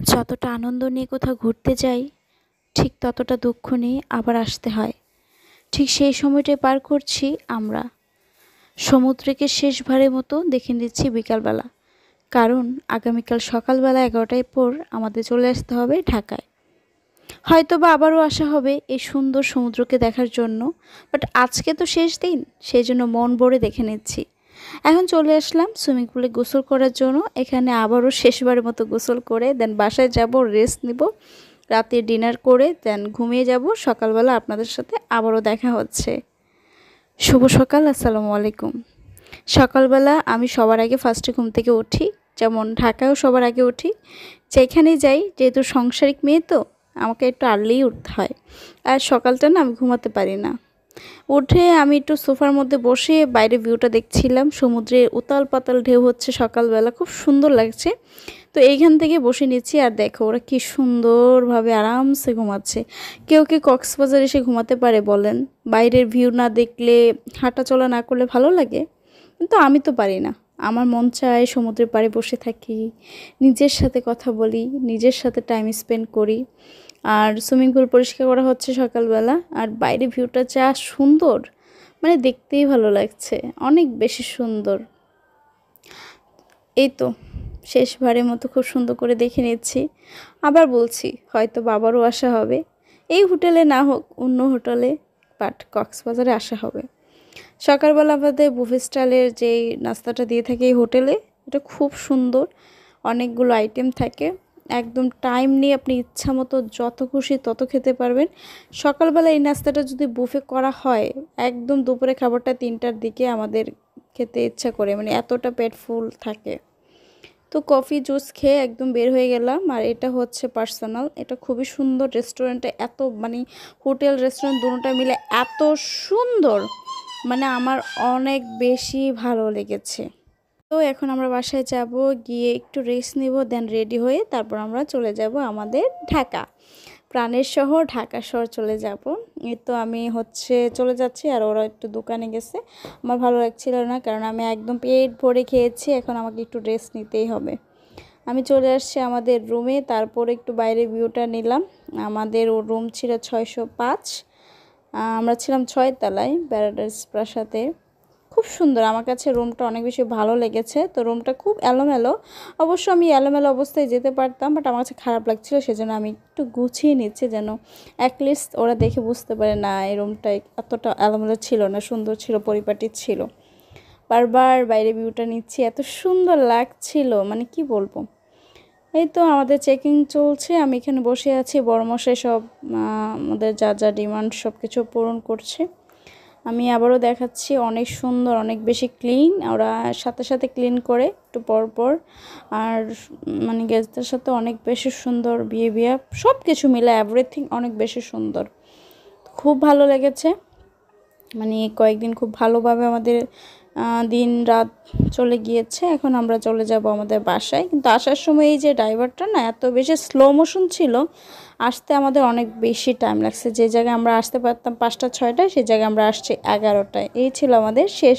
যতটা আনন্দ নিয়ে কোথাও ঘুরতে যাই, ঠিক ততটা দুঃখ নিয়ে আবার আসতে হয়। ঠিক সেই সময়টাই পার করছি আমরা। সমুদ্রকে শেষবারের মতো দেখে নিচ্ছি বিকালবেলা। কারণ আগামীকাল সকালবেলা 11টার পর আমাদের চলে আসতে হবে ঢাকায়। হয়তোবা আবারও আসা হবে এই সুন্দর সমুদ্রকে দেখার জন্য। বাট আজকে তো শেষ দিন, সেই জন্য মন ভরে দেখে নিচ্ছি। এখন চলে আসলাম সুইমিং পুলে গোসল করার জন্য। এখানে আবারও শেষবারের মতো গোসল করে দেন বাসায় যাব, রেস্ট নিব, রাতে ডিনার করে দেন ঘুমিয়ে যাব। সকালবেলা আপনাদের সাথে আবারও দেখা হচ্ছে। শুভ সকাল, আসসালামু আলাইকুম। সকালবেলা আমি সবার আগে ফার্স্টে ঘুম থেকে উঠি, যেমন ঢাকায়ও সবার আগে উঠি। যেখানেই যাই, যেহেতু সাংসারিক মেয়ে তো আমাকে একটু আর্লিই উঠতে হয়। আর সকালটা না আমি ঘুমাতে পারি না। উঠে আমি একটু সোফার মধ্যে বসে বাইরে ভিউটা দেখছিলাম। সমুদ্রের উতাল পাতাল ঢেউ হচ্ছে সকালবেলা, খুব সুন্দর লাগছে। তো এইখান থেকে বসে নিচ্ছি আর দেখো ওরা কি সুন্দরভাবে আরামসে ঘুমাচ্ছে। কেউ কি কক্সবাজার এসে ঘুমাতে পারে বলেন? বাইরের ভিউ না দেখলে, হাঁটা চলা না করলে ভালো লাগে? কিন্তু আমি তো পারি না। আমার মন চায় সমুদ্রের পাড়ে বসে থাকি, নিজের সাথে কথা বলি, নিজের সাথে টাইম স্পেন্ড করি। আর সুইমিং পুল পরিষ্কার করা হচ্ছে সকালবেলা, আর বাইরে ভিউটা যা সুন্দর, মানে দেখতেই ভালো লাগছে, অনেক বেশি সুন্দর। এই তো শেষবারের মতো খুব সুন্দর করে দেখে নিচ্ছি। আবার বলছি হয়তো বাবারও আসা হবে, এই হোটেলে না হোক অন্য হোটেলে, বাট কক্সবাজারে আসা হবে। সকালবেলা আমাদের বুফে স্টাইলের যেই নাস্তাটা দিয়ে থাকে এই হোটেলে, এটা খুব সুন্দর। অনেকগুলো আইটেম থাকে, একদম টাইম নিয়ে আপনি ইচ্ছা মতো যত খুশি তত খেতে পারবেন। সকালবেলা এই নাস্তাটা যদি বুফে করা হয়, একদম দুপুরে খাবারটা 3টার দিকে আমাদের খেতে ইচ্ছা করে, মানে এতটা পেট ফুল থাকে। তো কফি জুস খেয়ে একদম বের হয়ে গেলাম। আর এটা হচ্ছে পার্সোনাল, এটা খুবই সুন্দর রেস্টুরেন্টটা, এত মানে হোটেল রেস্টুরেন্ট দুটোটা মিলে এত সুন্দর, মানে আমার অনেক বেশি ভালো লেগেছে। তো এখন আমরা বাসায় যাব, গিয়ে একটু রেস্ট নিব, দেন রেডি হয়ে তারপর আমরা চলে যাব আমাদের ঢাকা, প্রাণের শহর ঢাকা শহর চলে যাব। এই তো আমি হচ্ছে চলে যাচ্ছি, আর ওরা একটু দোকানে গেছে। আমার ভালো লাগছিল না, কারণ আমি একদম পেট ভরে খেয়েছি, এখন আমাকে একটু রেস্ট নিতেই হবে। আমি চলে আসছি আমাদের রুমে, তারপরে একটু বাইরে ভিউটা নিলাম। আমাদের ও রুম ছিল 605, আমরা ছিলাম 6 তলায় প্যারাডাইস প্রাসাদে। খুব সুন্দর, আমার কাছে রুমটা অনেক বেশি ভালো লেগেছে। তো রুমটা খুব এলোমেলো, অবশ্য আমি এলোমেলো অবস্থায় যেতে পারতাম, বাট আমার কাছে খারাপ লাগছিল, সেজন্য আমি একটু গুছিয়ে নিচ্ছি, যেন অ্যাটলিস্ট ওরা দেখে বুঝতে পারে না এই রুমটা এতটা এলোমেলো ছিল না, সুন্দর ছিল, পরিপাটি ছিল। বারবার বাইরে ভিউটা নিচ্ছি, এত সুন্দর লাগছিল, মানে কি বলবো। এই তো আমাদের চেকিং চলছে, আমি এখানে বসে আছি, বড়মশাই সব আমাদের যা যা ডিমান্ড সব কিছু পূরণ করছে। আমি আবারও দেখাচ্ছি, অনেক সুন্দর, অনেক বেশি ক্লিন, ওরা সাথে সাথে ক্লিন করে একটু পর পর। আর মানে গেস্টদের সাথে অনেক বেশি সুন্দর বিহেভিয়ার, সব কিছু মিলে এভরিথিং অনেক বেশি সুন্দর, খুব ভালো লেগেছে। মানে কয়েকদিন খুব ভালোভাবে আমাদের দিন রাত চলে গিয়েছে। এখন আমরা চলে যাব আমাদের বাসায়, কিন্তু আসার সময় এই যে ড্রাইভারটা না এত বেশি স্লো মোশন ছিল, আসতে আমাদের অনেক বেশি টাইম লাগছে। যে জায়গায় আমরা আসতে পারতাম 5টা 6টায়, সেই জায়গায় আমরা আসছি 11টায়। এই ছিল আমাদের শেষ